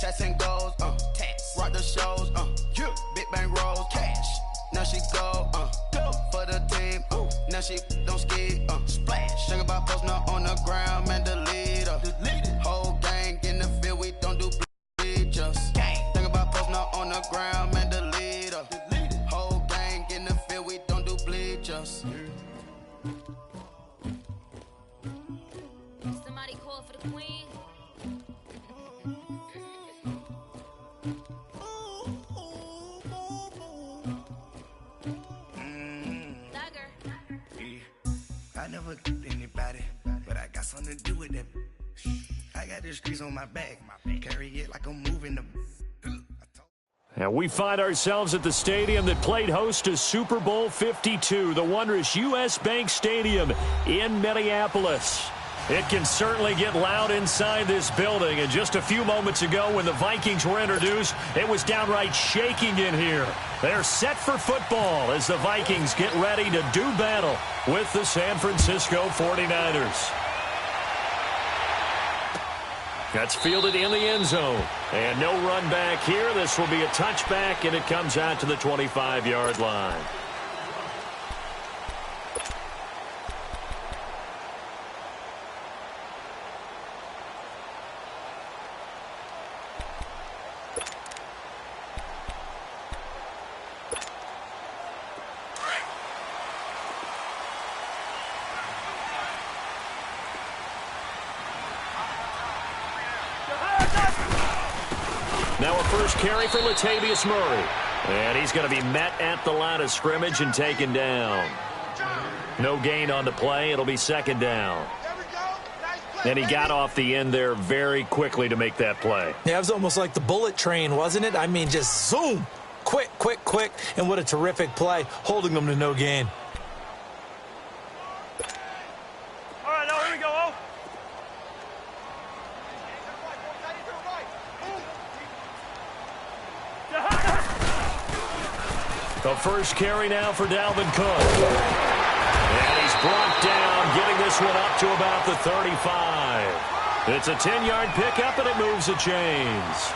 shots and goals, tax. Rock the shows, yeah. Big bang rolls, cash. Now she go, for the team, now she don't ski, splash. Think about posting up on the ground, man, delete her. Whole gang in the field, we don't do bleachers. Think about posting up on the ground, man, delete her. Whole gang in the field, we don't do bleachers. Somebody call for the queen. I never anybody, but I got something to do with that. I got the streets on my back, carry it like I'm moving the. And we find ourselves at the stadium that played host to Super Bowl 52, the wondrous U.S. Bank Stadium in Minneapolis. It can certainly get loud inside this building, and just a few moments ago when the Vikings were introduced, it was downright shaking in here. They're set for football as the Vikings get ready to do battle with the San Francisco 49ers. That's fielded in the end zone. And no run back here. This will be a touchback, and it comes out to the 25-yard line. Now a first carry for Latavius Murray. And he's going to be met at the line of scrimmage and taken down. No gain on the play. It'll be second down. And he got off the end there very quickly to make that play. Yeah, it was almost like the bullet train, wasn't it? I mean, just zoom. Quick, quick, quick. And what a terrific play, holding them to no gain. The first carry now for Dalvin Cook. And he's brought down, getting this one up to about the 35. It's a 10-yard pickup, and it moves the chains.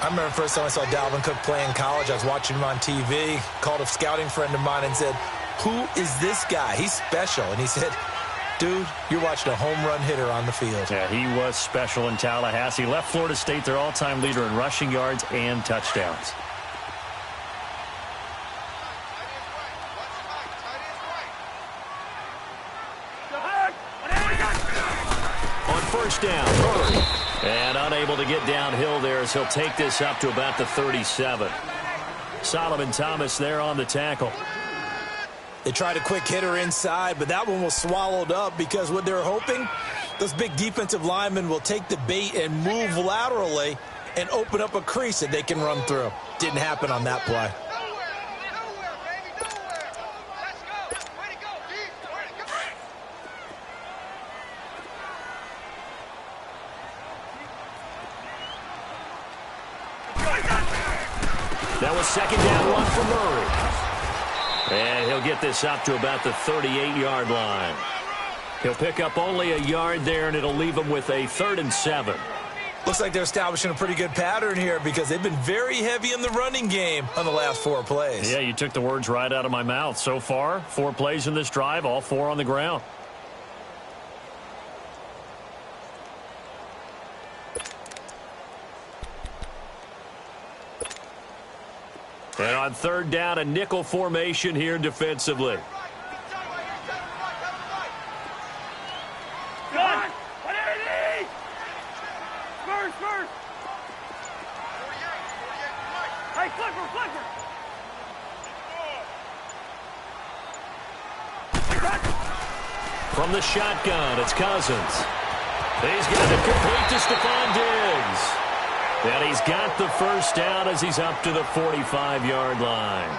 I remember the first time I saw Dalvin Cook play in college. I was watching him on TV, called a scouting friend of mine and said, "Who is this guy? He's special." And he said, "Dude, you're watching a home run hitter on the field." Yeah, he was special in Tallahassee. Left Florida State their all-time leader in rushing yards and touchdowns. First down, Murray. And unable to get downhill there as he'll take this up to about the 37. Solomon Thomas there on the tackle. They tried a quick hitter inside, but that one was swallowed up because what they're hoping, those big defensive linemen will take the bait and move laterally and open up a crease that they can run through. Didn't happen on that play. That was second down run for Murray. And he'll get this up to about the 38-yard line. He'll pick up only a yard there, and it'll leave him with a 3rd and 7. Looks like they're establishing a pretty good pattern here because they've been very heavy in the running game on the last 4 plays. Yeah, you took the words right out of my mouth. So far, 4 plays in this drive, all 4 on the ground. And on 3rd down, a nickel formation here defensively. From the shotgun, it's Cousins. He's got it complete to Stephon Diggs. And he's got the first down as he's up to the 45-yard line.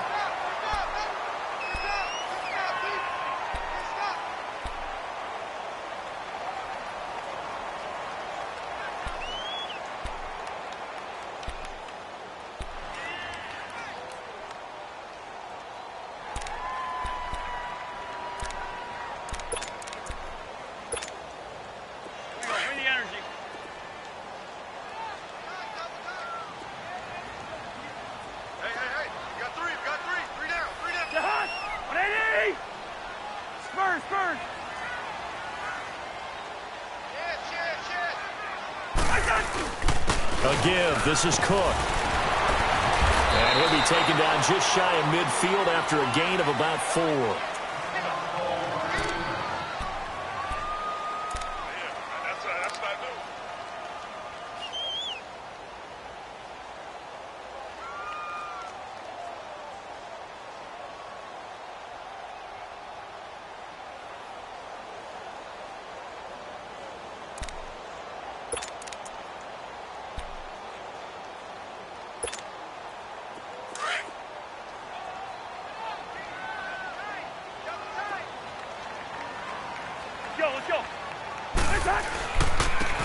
A give. This is Cook. And he'll be taken down just shy of midfield after a gain of about 4.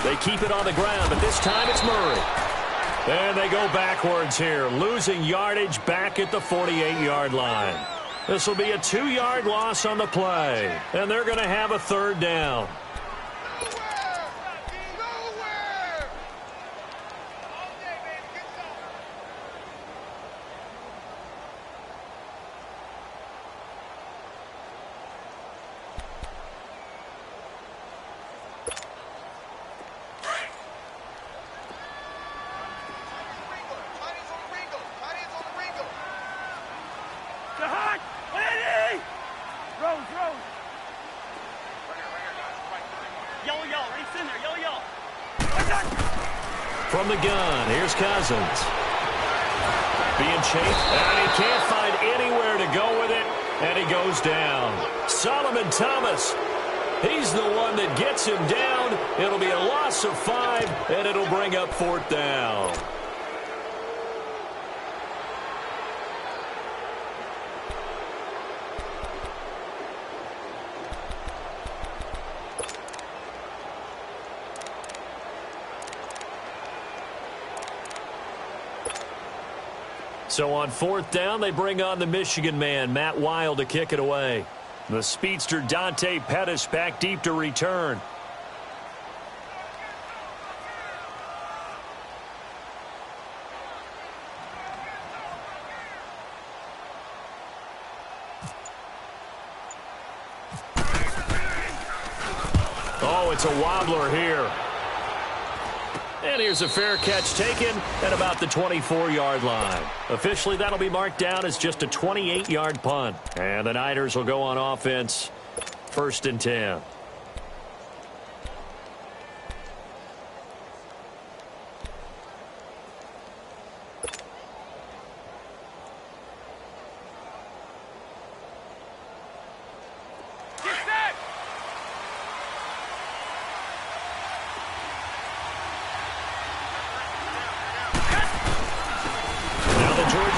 They keep it on the ground, but this time it's Murray. And they go backwards here, losing yardage back at the 48-yard line. This will be a 2-yard loss on the play, and they're going to have a 3rd down. From the gun, here's Cousins. Being chased, and he can't find anywhere to go with it, and he goes down. Solomon Thomas, he's the one that gets him down. It'll be a loss of 5, and it'll bring up 4th down. So on 4th down, they bring on the Michigan man, Matt Weil, to kick it away. The speedster Dante Pettis back deep to return. Oh, it's a wobbler here. And here's a fair catch taken at about the 24-yard line. Officially, that'll be marked down as just a 28-yard punt. And the Niners will go on offense, 1st and 10.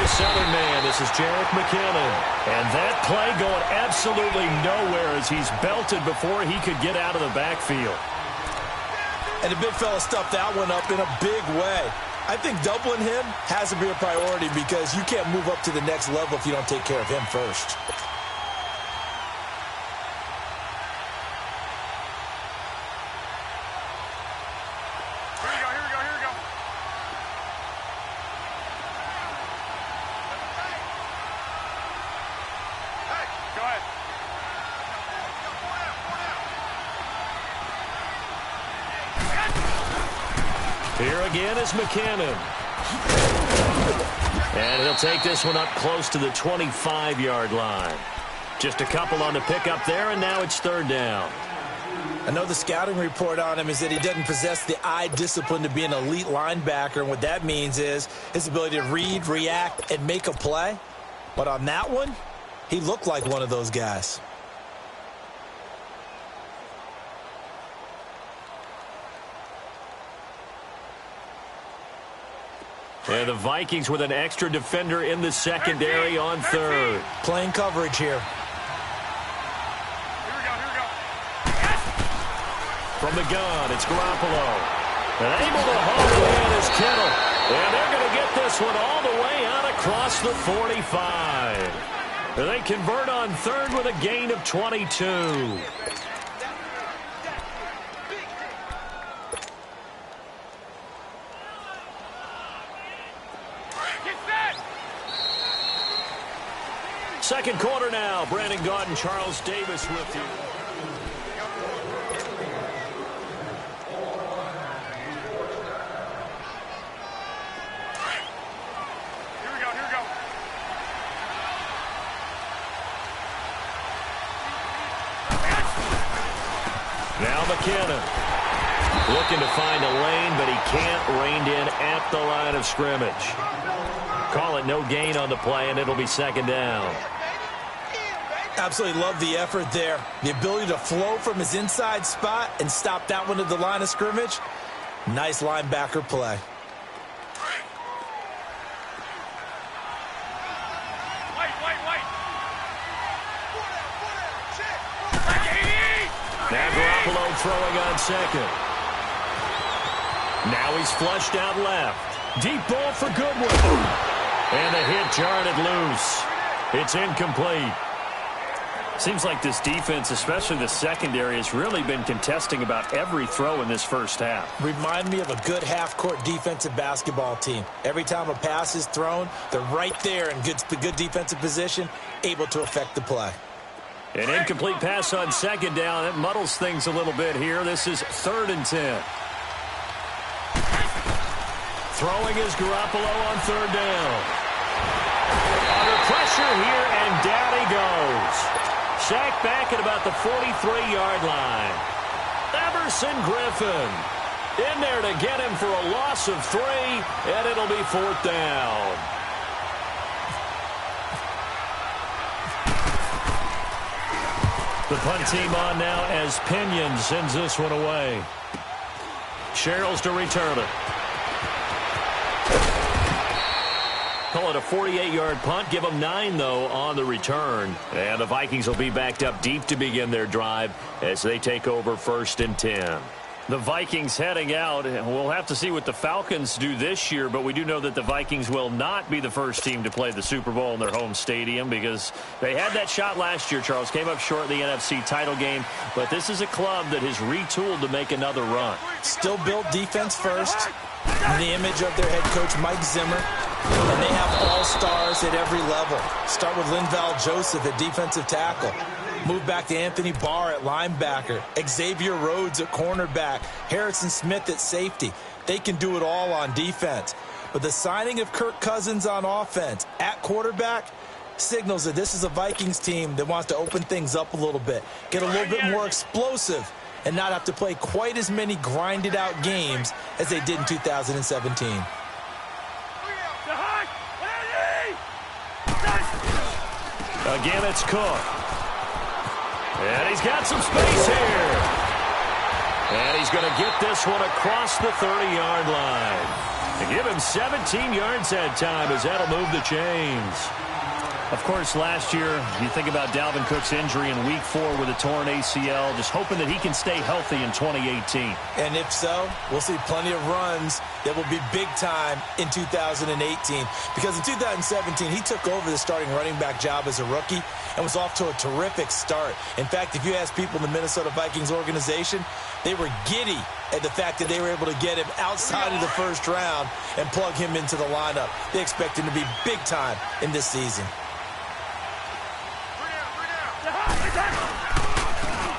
Southern man, this is Jerick McKinnon. And that play going absolutely nowhere as he's belted before he could get out of the backfield. And the big fella stuffed that one up in a big way. I think doubling him has to be a priority because you can't move up to the next level if you don't take care of him first. Here again is McKinnon. And he'll take this one up close to the 25-yard line. Just a couple on the pickup there, and now it's 3rd down. I know the scouting report on him is that he doesn't possess the eye discipline to be an elite linebacker, and what that means is his ability to read, react, and make a play. But on that one, he looked like one of those guys. And the Vikings with an extra defender in the secondary on 3rd. Playing coverage here. From the gun, it's Garoppolo. And able to haul in is Kittle. And they're going to get this one all the way out across the 45. And they convert on 3rd with a gain of 22. Second quarter now. Brandon Gaudin, Charles Davis with you. McKinnon. Looking to find a lane, but he can't. Reined in at the line of scrimmage. Call it no gain on the play, and it'll be second down. Absolutely love the effort there. The ability to flow from his inside spot and stop that one at the line of scrimmage. Nice linebacker play. Now Garoppolo throwing on second. Now he's flushed out left. Deep ball for Goodwin. And the hit jarred it loose. It's incomplete. Seems like this defense, especially the secondary, has really been contesting about every throw in this first half. Remind me of a good half-court defensive basketball team. Every time a pass is thrown, they're right there in good defensive position, able to affect the play. An incomplete pass on second down. It muddles things a little bit here. This is 3rd and 10. Throwing is Garoppolo on 3rd down. Under pressure here, and down he goes. Sacked back at about the 43-yard line. Everson Griffin in there to get him for a loss of 3, and it'll be 4th down. The punt team on now as Pinion sends this one away. Sherrills to return it. Call it a 48-yard punt. Give them 9, though, on the return. And the Vikings will be backed up deep to begin their drive as they take over 1st and 10. The Vikings heading out. We'll have to see what the Falcons do this year, but we do know that the Vikings will not be the first team to play the Super Bowl in their home stadium because they had that shot last year, Charles. Came up short in the NFC title game, but this is a club that has retooled to make another run. Still built defense first. In the image of their head coach, Mike Zimmer. And they have all-stars at every level. Start with Linval Joseph at defensive tackle. Move back to Anthony Barr at linebacker. Xavier Rhodes at cornerback. Harrison Smith at safety. They can do it all on defense. But the signing of Kirk Cousins on offense at quarterback signals that this is a Vikings team that wants to open things up a little bit. Get a little bit more explosive and not have to play quite as many grinded-out games as they did in 2017. Again, it's Cook. And he's got some space here. And he's going to get this one across the 30-yard line. And give him 17 yards that time as that'll move the chains. Of course, last year, you think about Dalvin Cook's injury in Week 4 with a torn ACL, just hoping that he can stay healthy in 2018. And if so, we'll see plenty of runs that will be big time in 2018. Because in 2017, he took over the starting running back job as a rookie and was off to a terrific start. In fact, if you ask people in the Minnesota Vikings organization, they were giddy at the fact that they were able to get him outside of the first round and plug him into the lineup. They expect him to be big time in this season.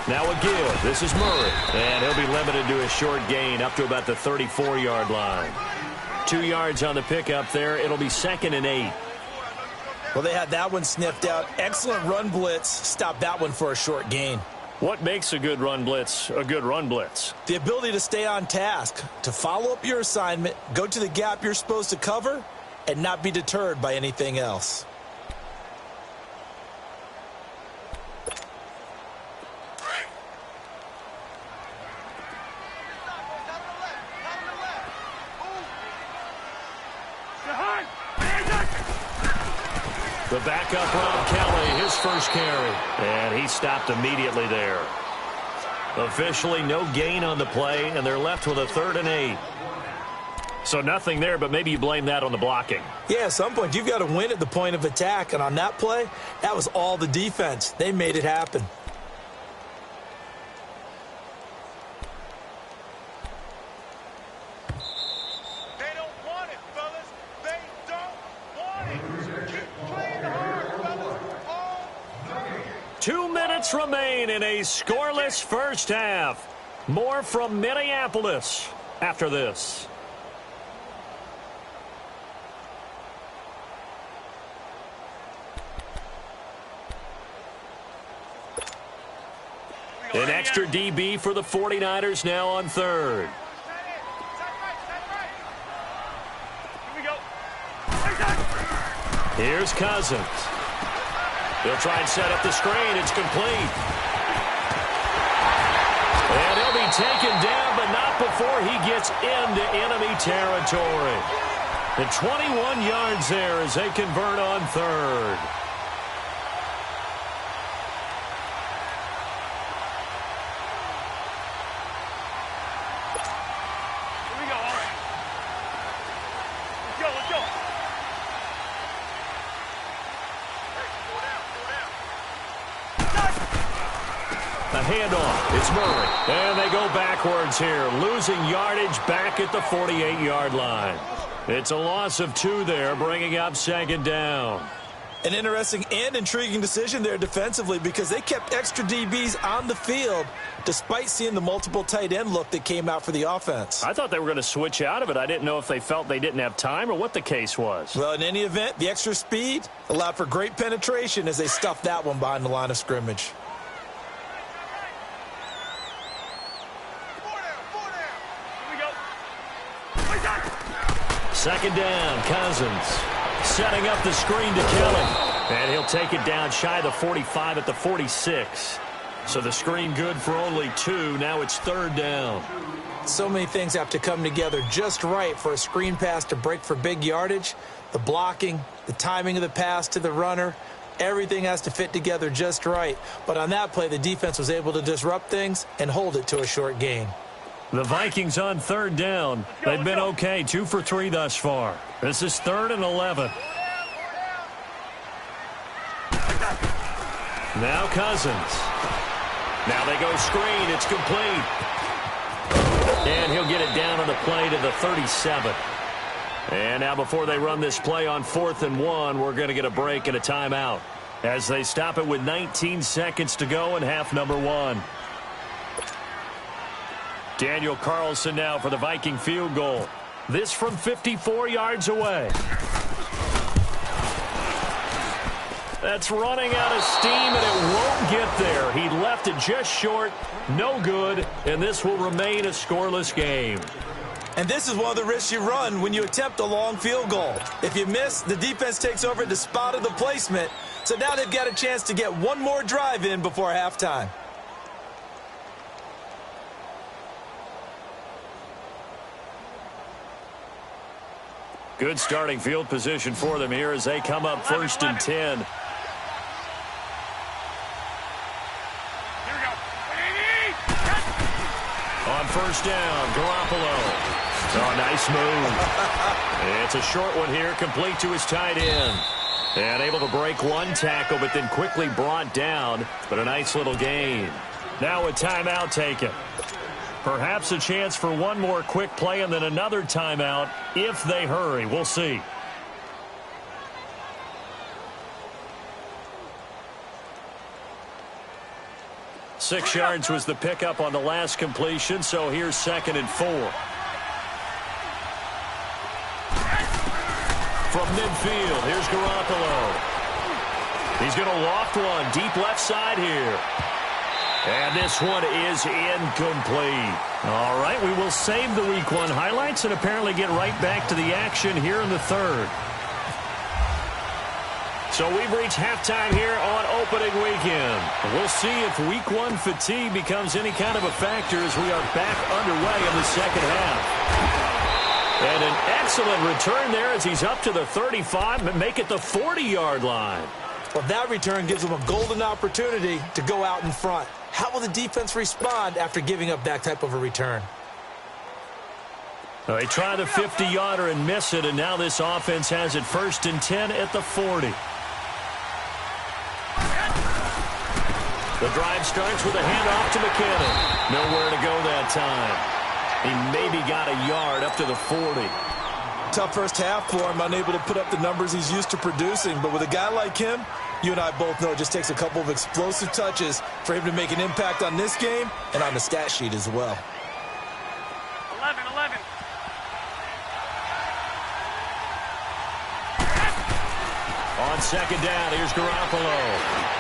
Now a give. This is Murray. And he'll be limited to a short gain up to about the 34-yard line. 2 yards on the pickup there. It'll be 2nd and 8. Well, they had that one sniffed out. Excellent run blitz. Stopped that one for a short gain. What makes a good run blitz a good run blitz? The ability to stay on task, to follow up your assignment, go to the gap you're supposed to cover, and not be deterred by anything else. The backup, Rob Kelly, his first carry. And he stopped immediately there. Officially no gain on the play, and they're left with a 3rd and 8. So nothing there, but maybe you blame that on the blocking. Yeah, at some point, you've got to win at the point of attack. And on that play, that was all the defense. They made it happen. They don't want it, fellas. They don't want it. Keep playing hard, fellas. All 2 minutes remain in a scoreless first half. More from Minneapolis after this. An extra DB for the 49ers now on third. Here's Cousins. He'll try and set up the screen. It's complete. And he'll be taken down, but not before he gets into enemy territory. And 21 yards there as they convert on third. Here we go, all right. Let's go. A handoff. It's Murray. And they go backwards here, losing yardage back at the 48-yard line. It's a loss of 2 there, bringing up second down. An interesting and intriguing decision there defensively because they kept extra DBs on the field despite seeing the multiple tight end look that came out for the offense. I thought they were going to switch out of it. I didn't know if they felt they didn't have time or what the case was. Well, in any event, the extra speed allowed for great penetration as they stuffed that one behind the line of scrimmage. Second down, Cousins setting up the screen to Kelly. And he'll take it down shy of the 45 at the 46. So the screen good for only 2. Now it's third down. So many things have to come together just right for a screen pass to break for big yardage. The blocking, the timing of the pass to the runner, everything has to fit together just right. But on that play, the defense was able to disrupt things and hold it to a short gain. The Vikings on third down. They've been okay, 2 for 3 thus far. This is 3rd and 11. Now Cousins. Now they go screen. It's complete. And he'll get it down on the play to the 37. And now before they run this play on 4th and 1, we're going to get a break and a timeout as they stop it with 19 seconds to go in half number 1. Daniel Carlson now for the Viking field goal. This from 54 yards away. That's running out of steam, and it won't get there. He left it just short, no good, and this will remain a scoreless game. And this is one of the risks you run when you attempt a long field goal. If you miss, the defense takes over at the spot of the placement, so now they've got a chance to get one more drive in before halftime. Good starting field position for them here as they come up 1st and 10. On 1st down, Garoppolo. Oh, nice move. It's a short one here, complete to his tight end. And able to break one tackle, but then quickly brought down. But a nice little gain. Now a timeout taken. Perhaps a chance for one more quick play and then another timeout if they hurry. We'll see. Six yards was the pickup on the last completion, so here's 2nd and 4. From midfield, here's Garoppolo. He's going to loft one deep left side here. And this one is incomplete. All right, we will save the Week 1 highlights and apparently get right back to the action here in the 3rd. So we've reached halftime here on opening weekend. We'll see if Week 1 fatigue becomes any kind of a factor as we are back underway in the second half. And an excellent return there as he's up to the 35 and make it the 40-yard line. Well, that return gives them a golden opportunity to go out in front. How will the defense respond after giving up that type of a return? They try the 50-yarder and miss it, and now this offense has it 1st and 10 at the 40. The drive starts with a handoff to McKinnon. Nowhere to go that time. He maybe got a yard up to the 40. Tough first half for him, unable to put up the numbers he's used to producing. But with a guy like him, you and I both know it just takes a couple of explosive touches for him to make an impact on this game and on the stat sheet as well. 11. On 2nd down, here's Garoppolo.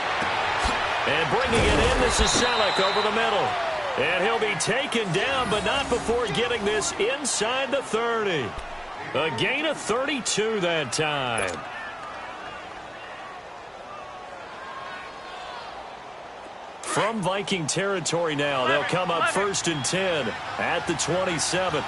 And bringing it in, this is Selleck over the middle. And he'll be taken down, but not before getting this inside the 30. A gain of 32 that time. From Viking territory now, they'll come up 1st and 10 at the 27.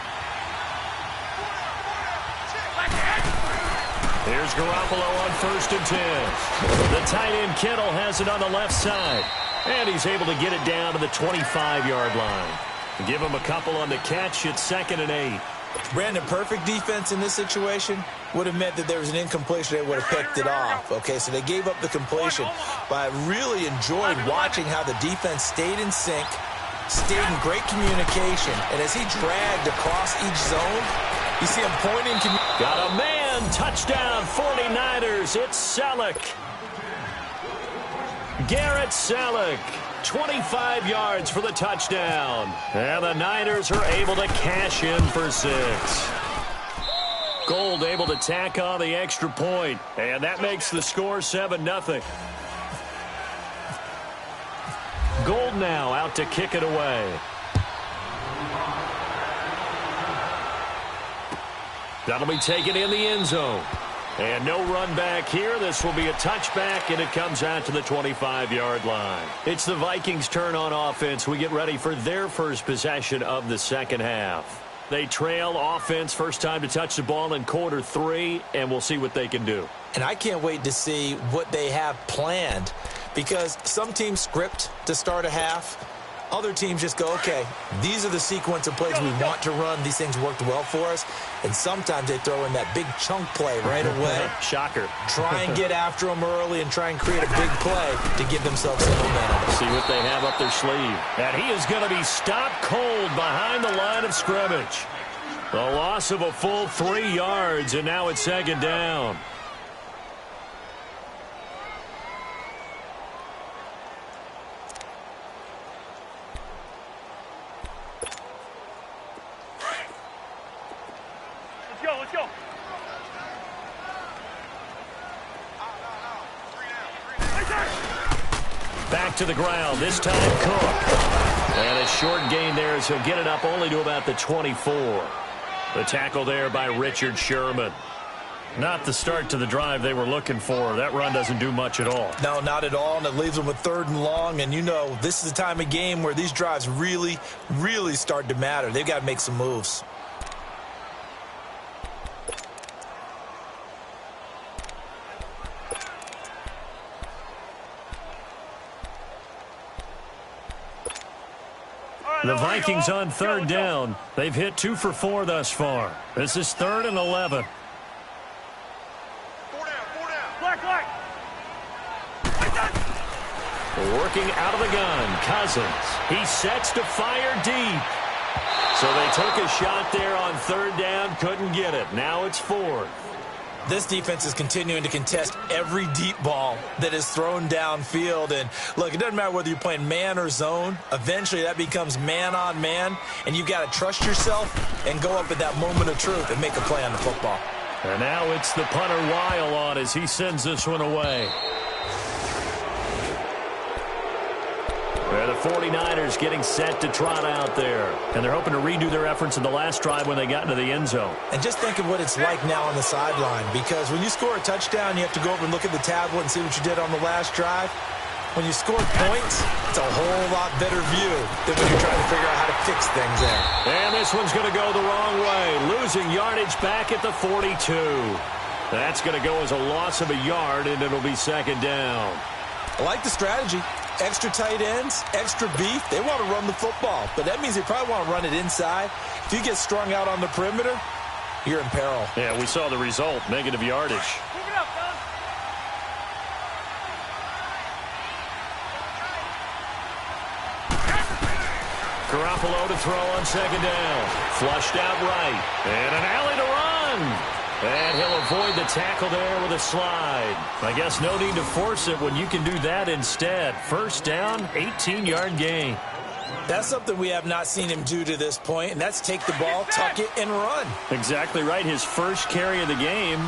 Here's Garoppolo on 1st and 10. The tight end Kittle has it on the left side. And he's able to get it down to the 25-yard line. Give him a couple on the catch. It's 2nd and 8. Brandon, perfect defense in this situation would have meant that there was an incompletion. They would have picked it off. Okay, so they gave up the completion. But I really enjoyed watching how the defense stayed in sync, stayed in great communication. And as he dragged across each zone, you see him pointing. Got a man. Touchdown, 49ers. It's Selleck. Garrett Selleck. 25 yards for the touchdown. And the Niners are able to cash in for 6. Gold able to tack on the extra point. And that makes the score 7-0. Gold now out to kick it away. That'll be taken in the end zone. And no run back here. This will be a touchback, and it comes out to the 25-yard line. It's the Vikings' turn on offense. We get ready for their first possession of the second half. They trail offense, first time to touch the ball in quarter 3, and we'll see what they can do. And I can't wait to see what they have planned, because some teams script to start a half. Other teams just go, okay, these are the sequence of plays we want to run. These things worked well for us. And sometimes they throw in that big chunk play right away. Shocker. Try and get after them early and try and create a big play to give themselves some momentum. See what they have up their sleeve. And he is going to be stopped cold behind the line of scrimmage. The loss of a full 3 yards, and now it's 2nd down. Let's go. Back to the ground, this time Cook. And a short gain there as he'll get it up only to about the 24. The tackle there by Richard Sherman. Not the start to the drive they were looking for. That run doesn't do much at all. No, not at all, and it leaves them with 3rd and long. And you know, this is the time of game where these drives really, really start to matter. They've got to make some moves. The Vikings on 3rd down. They've hit 2 for 4 thus far. This is 3rd and 11. 4 down. Black. Working out of the gun, Cousins. He sets to fire deep. So they took a shot there on 3rd down, couldn't get it. Now it's 4th. This defense is continuing to contest every deep ball that is thrown downfield. And, look, it doesn't matter whether you're playing man or zone. Eventually that becomes man on man, and you've got to trust yourself and go up at that moment of truth and make a play on the football. And now it's the punter Weil on as he sends this one away. The 49ers getting set to trot out there. And they're hoping to redo their efforts in the last drive when they got into the end zone. And just think of what it's like now on the sideline, because when you score a touchdown, you have to go over and look at the tablet and see what you did on the last drive. When you score points, it's a whole lot better view than when you're trying to figure out how to fix things there. And this one's going to go the wrong way. Losing yardage back at the 42. That's going to go as a loss of a yard, and it'll be 2nd down. I like the strategy. Extra tight ends, extra beef. They want to run the football, but that means they probably want to run it inside. If you get strung out on the perimeter, you're in peril. Yeah, we saw the result, negative yardage. Move it up, fellas. Garoppolo to throw on 2nd down. Flushed out right. And an alley to run. And he'll avoid the tackle there with a slide. I guess no need to force it when you can do that instead. 1st down, 18-yard gain. That's something we have not seen him do to this point, and that's take the ball, tuck it, and run. Exactly right. His first carry of the game.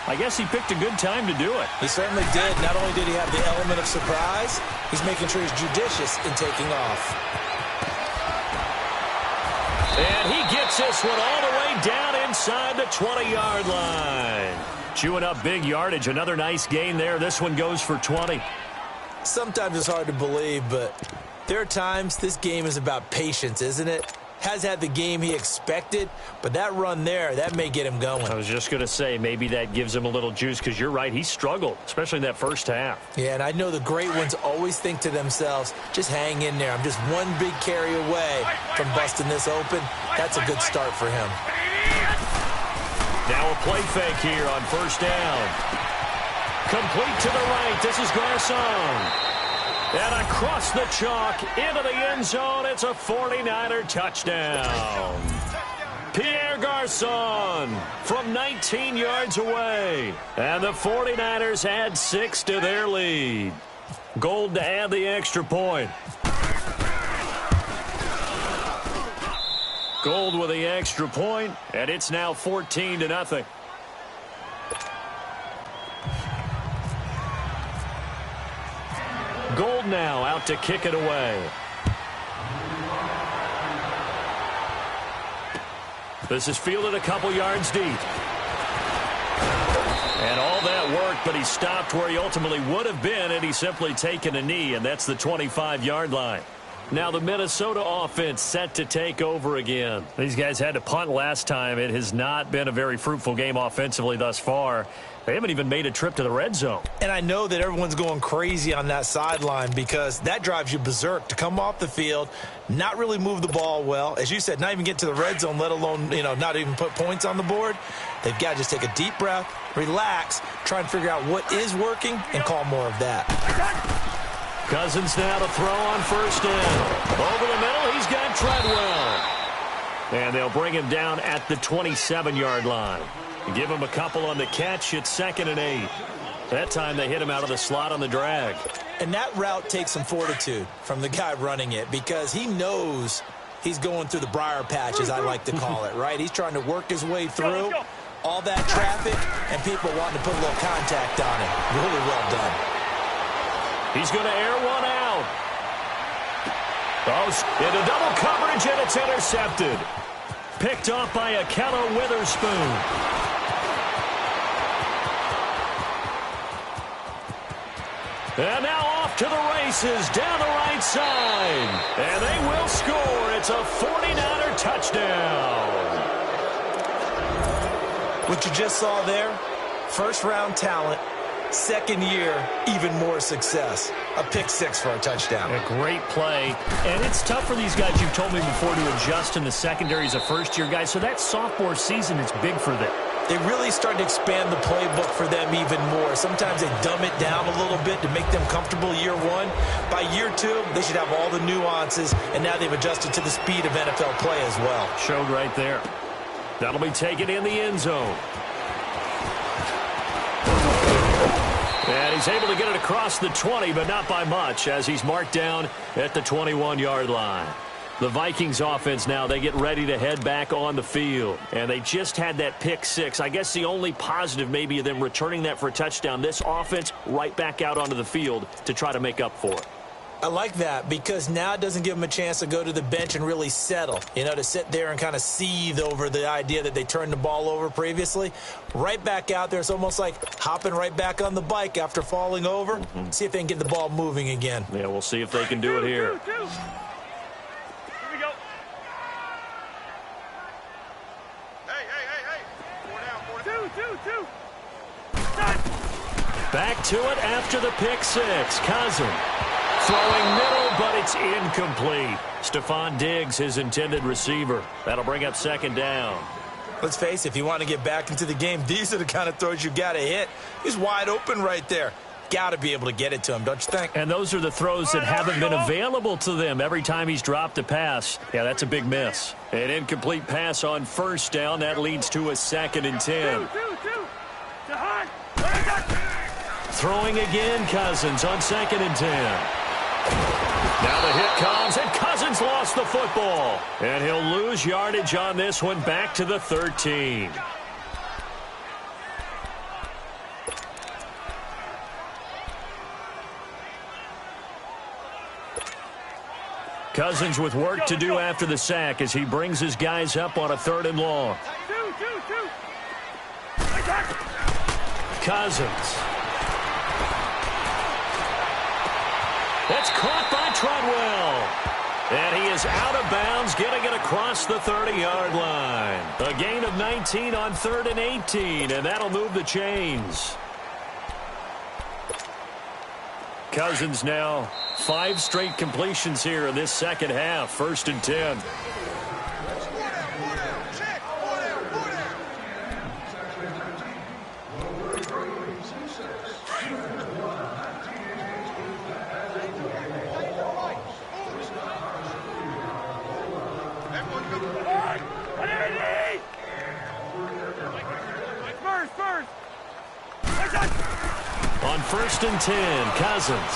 I guess he picked a good time to do it. He certainly did. Not only did he have the element of surprise, he's making sure he's judicious in taking off. And he gets this one all the way down inside the 20-yard line. Chewing up big yardage. Another nice gain there. This one goes for 20. Sometimes it's hard to believe, but there are times this game is about patience, isn't it? Has had the game he expected, but that run there, that may get him going. I was just going to say, maybe that gives him a little juice, because you're right, he struggled, especially in that first half. Yeah, and I know the great ones always think to themselves, just hang in there. I'm just one big carry away from busting this open. That's a good start for him. Now a play fake here on first down. Complete to the right. This is Garcon. And across the chalk into the end zone. It's a 49er touchdown. Pierre Garcon from 19 yards away. And the 49ers add 6 to their lead. Gold to add the extra point. Gold with the extra point, and it's now 14-0. Gold now out to kick it away. This is fielded a couple yards deep. And all that worked, but he stopped where he ultimately would have been had he simply taken a knee, and that's the 25-yard line. Now the Minnesota offense set to take over again. These guys had to punt last time. It has not been a very fruitful game offensively thus far. They haven't even made a trip to the red zone. And I know that everyone's going crazy on that sideline because that drives you berserk to come off the field, not really move the ball well. As you said, not even get to the red zone, let alone, not even put points on the board. They've got to just take a deep breath, relax, try and figure out what is working, and call more of that. Cousins now to throw on first down. Over the middle, he's got Treadwell. And they'll bring him down at the 27-yard line. Give him a couple on the catch. It's 2nd and 8. That time they hit him out of the slot on the drag. And that route takes some fortitude from the guy running it because he knows he's going through the briar patch, as I like to call it, right? He's trying to work his way through all that traffic and people wanting to put a little contact on it. Really well done. He's going to air one out. Into double coverage, and it's intercepted. Picked off by Akello Witherspoon. And now off to the races down the right side. And they will score. It's a 49er touchdown. What you just saw there, first-round talent. Second year, even more success. A pick six for a touchdown. A great play. And it's tough for these guys, you've told me before, to adjust in the secondary as a first-year guy. So that sophomore season is big for them. They really started to expand the playbook for them even more. Sometimes they dumb it down a little bit to make them comfortable year one. By year two, they should have all the nuances, and now they've adjusted to the speed of NFL play as well. Showed right there. That'll be taken in the end zone. And he's able to get it across the 20, but not by much, as he's marked down at the 21-yard line. The Vikings offense now, they get ready to head back on the field. And they just had that pick six. I guess the only positive maybe of them returning that for a touchdown. This offense right back out onto the field to try to make up for it. I like that because now it doesn't give them a chance to go to the bench and really settle, to sit there and kind of seethe over the idea that they turned the ball over previously. Right back out there, it's almost like hopping right back on the bike after falling over. See if they can get the ball moving again. Yeah, we'll see if they can do it here. Here we go. Hey. 4 down. 2. Back to it after the pick six. Cousin. Throwing middle, but it's incomplete. Stephon Diggs, his intended receiver. That'll bring up 2nd down. Let's face it, if you want to get back into the game, these are the kind of throws you got to hit. He's wide open right there. Got to be able to get it to him, don't you think? And those are the throws that haven't been available to them every time he's dropped a pass. Yeah, that's a big miss. An incomplete pass on first down. That leads to a 2nd and 10. Throwing again, Cousins on 2nd and 10. Now the hit comes, and Cousins lost the football. And he'll lose yardage on this one, back to the 13. Cousins with work to do after the sack as he brings his guys up on a 3rd and long. Cousins. That's caught by Treadwell. And he is out of bounds, getting it across the 30-yard line. A gain of 19 on 3rd and 18, and that'll move the chains. Cousins now 5 straight completions here in this second half. 1st and 10. On 1st and 10, Cousins.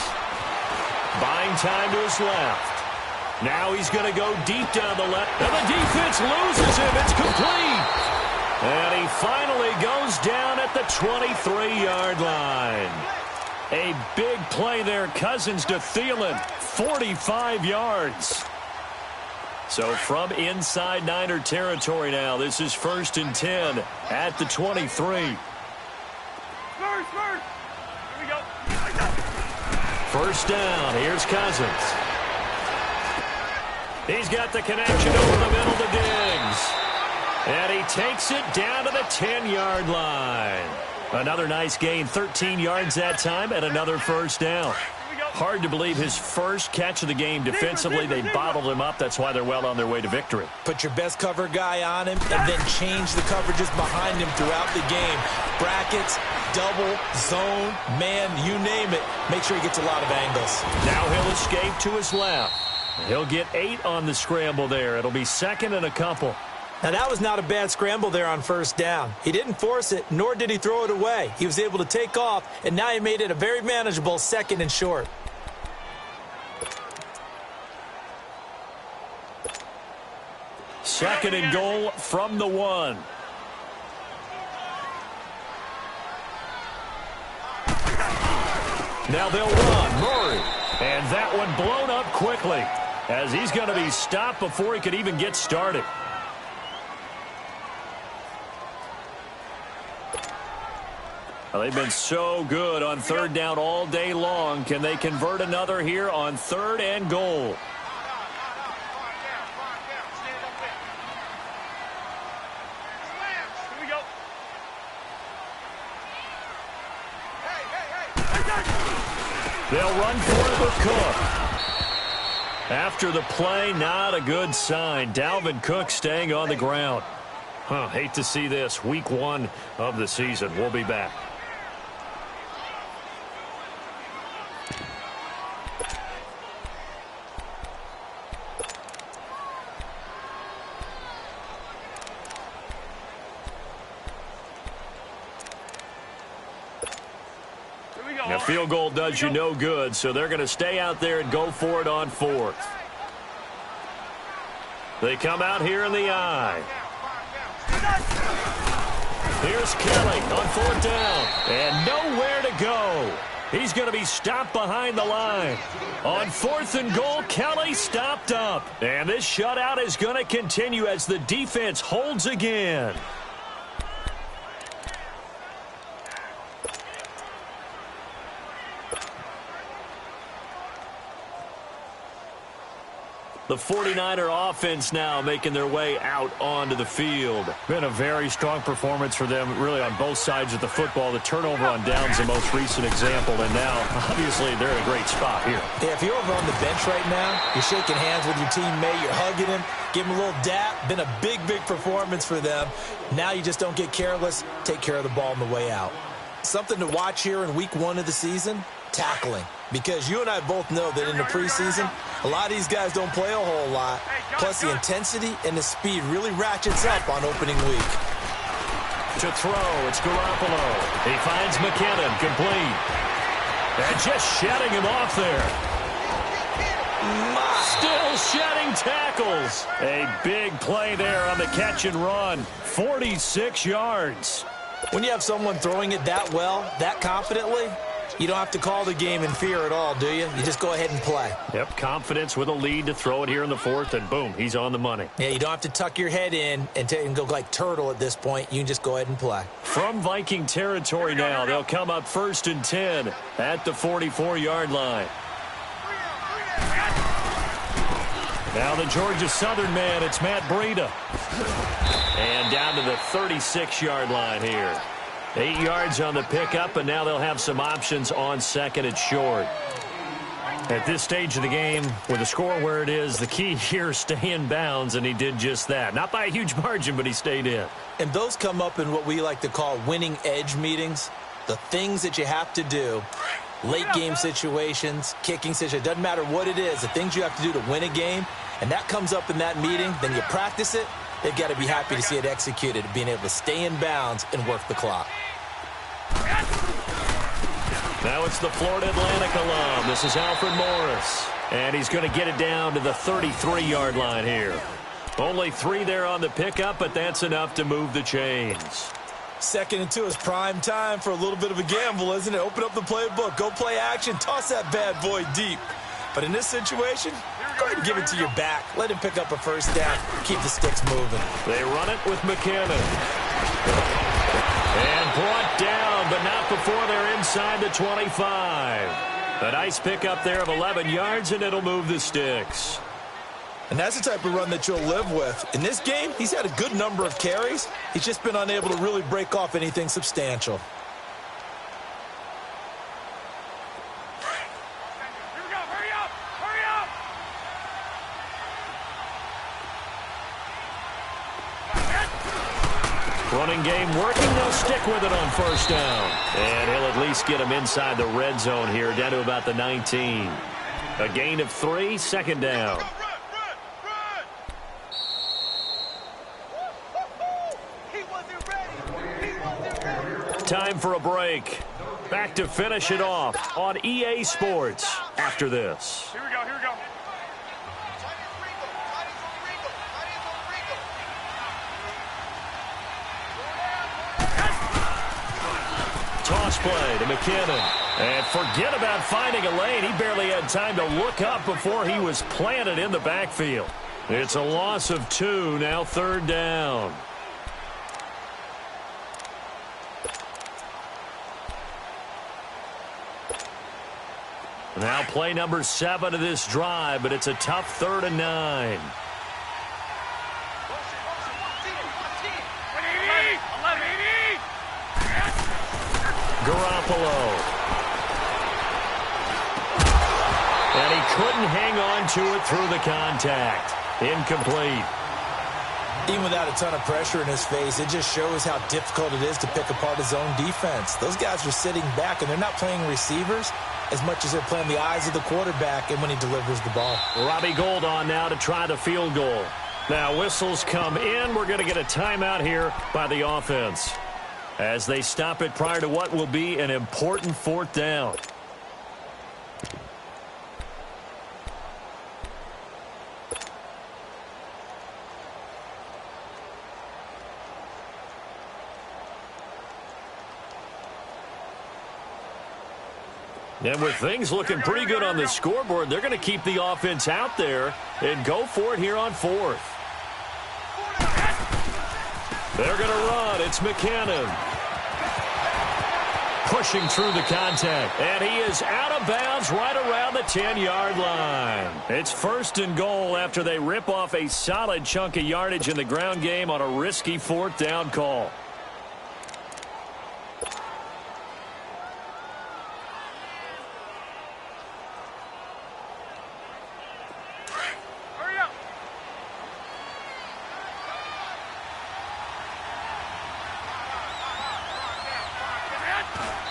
Buying time to his left. Now he's going to go deep down the left. And the defense loses him. It's complete. And he finally goes down at the 23-yard line. A big play there. Cousins to Thielen. 45 yards. So from inside Niner territory now, this is 1st and 10 at the 23. First down, here's Cousins. He's got the connection over the middle to Diggs. And he takes it down to the 10-yard line. Another nice gain, 13 yards that time, and another first down. Hard to believe his first catch of the game defensively. They bottled him up. That's why they're well on their way to victory. Put your best cover guy on him and then change the coverages behind him throughout the game. Brackets, double, zone, man, you name it. Make sure he gets a lot of angles. Now he'll escape to his left. He'll get 8 on the scramble there. It'll be 2nd and a couple. Now, that was not a bad scramble there on 1st down. He didn't force it, nor did he throw it away. He was able to take off, and now he made it a very manageable 2nd and short. Second and goal from the 1. Now they'll run. Murray. And that one blown up quickly as he's going to be stopped before he could even get started. Well, they've been so good on 3rd down all day long. Can they convert another here on 3rd and goal? They'll run for it with Cook. After the play, not a good sign. Dalvin Cook staying on the ground. Hate to see this. Week 1 of the season. We'll be back. A field goal does you no good, so they're going to stay out there and go for it on 4th. They come out here in the eye. Here's Kelly on 4th down, and nowhere to go. He's going to be stopped behind the line. On 4th and goal, Kelly stopped up. And this shutout is going to continue as the defense holds again. The 49er offense now making their way out onto the field. Been a very strong performance for them, really, on both sides of the football. The turnover on downs the most recent example, and now, obviously, they're in a great spot here. Yeah, if you're over on the bench right now, you're shaking hands with your teammate, you're hugging him, give him a little dap. Been a big, big performance for them. Now you just don't get careless. Take care of the ball on the way out. Something to watch here in week 1 of the season, tackling. Because you and I both know that in the preseason, a lot of these guys don't play a whole lot. Plus, the intensity and the speed really ratchets up on opening week. To throw, it's Garoppolo. He finds McKinnon, complete. And just shedding him off there. Still shedding tackles. A big play there on the catch and run. 46 yards. When you have someone throwing it that well, that confidently, You don't have to call the game in fear at all, do you? You just go ahead and play. Yep, confidence with a lead to throw it here in the fourth, and boom, he's on the money. Yeah, you don't have to tuck your head in and go like turtle at this point. You can just go ahead and play. From Viking territory now, they'll come up 1st and 10 at the 44-yard line. Now the Georgia Southern man, it's Matt Breida. And down to the 36-yard line here. 8 yards on the pickup, and now they'll have some options on 2nd and short. At this stage of the game, with the score where it is, the key here, stay in bounds, and he did just that. Not by a huge margin, but he stayed in. And those come up in what we like to call winning edge meetings. The things that you have to do, late game situations, kicking situations, doesn't matter what it is, the things you have to do to win a game, and that comes up in that meeting, then you practice it. They've got to be happy to see it executed, being able to stay in bounds and work the clock. Now it's the Florida Atlantic alum. This is Alfred Morris. And he's going to get it down to the 33-yard line here. Only 3 there on the pickup, but that's enough to move the chains. 2nd and 2 is prime time for a little bit of a gamble, isn't it? Open up the playbook, go play action, toss that bad boy deep. But in this situation, go ahead and give it to your back. Let him pick up a first down. Keep the sticks moving. They run it with McKinnon. And brought down, but not before they're inside the 25. A nice pickup there of 11 yards, and it'll move the sticks. And that's the type of run that you'll live with. In this game, he's had a good number of carries. He's just been unable to really break off anything substantial. Running game working. They'll stick with it on 1st down. And he'll at least get him inside the red zone here, down to about the 19. A gain of 3, 2nd down. Time for a break. Back to finish it off on EA Sports after this. Here we go, here we go. Toss play to McKinnon. And forget about finding a lane. He barely had time to look up before he was planted in the backfield. It's a loss of 2, now 3rd down. Now play number 7 of this drive, but it's a tough 3rd and 9. Garoppolo. And he couldn't hang on to it through the contact. Incomplete. Even without a ton of pressure in his face, it just shows how difficult it is to pick apart his own defense. Those guys are sitting back, and they're not playing receivers as much as they're playing the eyes of the quarterback and when he delivers the ball. Robbie Gould on now to try the field goal. Now whistles come in. We're going to get a timeout here by the offense as they stop it prior to what will be an important 4th down. And with things looking pretty good on the scoreboard, they're going to keep the offense out there and go for it here on 4th. They're going to run. It's McKinnon. Pushing through the contact. And he is out of bounds right around the 10-yard line. It's 1st and goal after they rip off a solid chunk of yardage in the ground game on a risky 4th down call.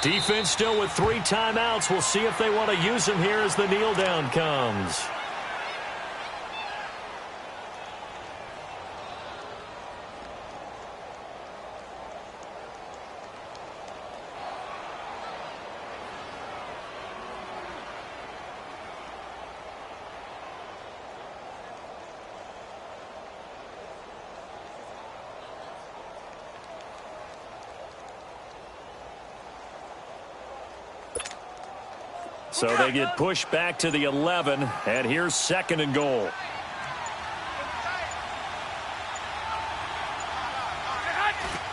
Defense still with 3 timeouts. We'll see if they want to use them here as the kneel down comes. So they get pushed back to the 11, and here's 2nd and goal.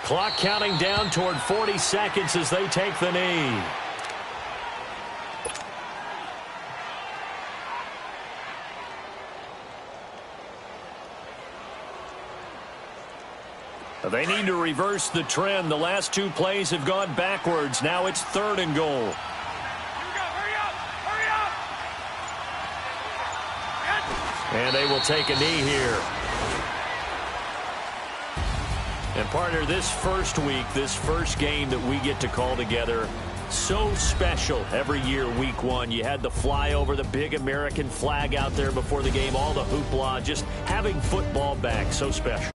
Clock counting down toward 40 seconds as they take the knee. They need to reverse the trend. The last 2 plays have gone backwards. Now it's 3rd and goal. And they will take a knee here. And partner, this first week, this first game that we get to call together, so special every year, week 1. You had the flyover, the big American flag out there before the game, all the hoopla, just having football back, so special.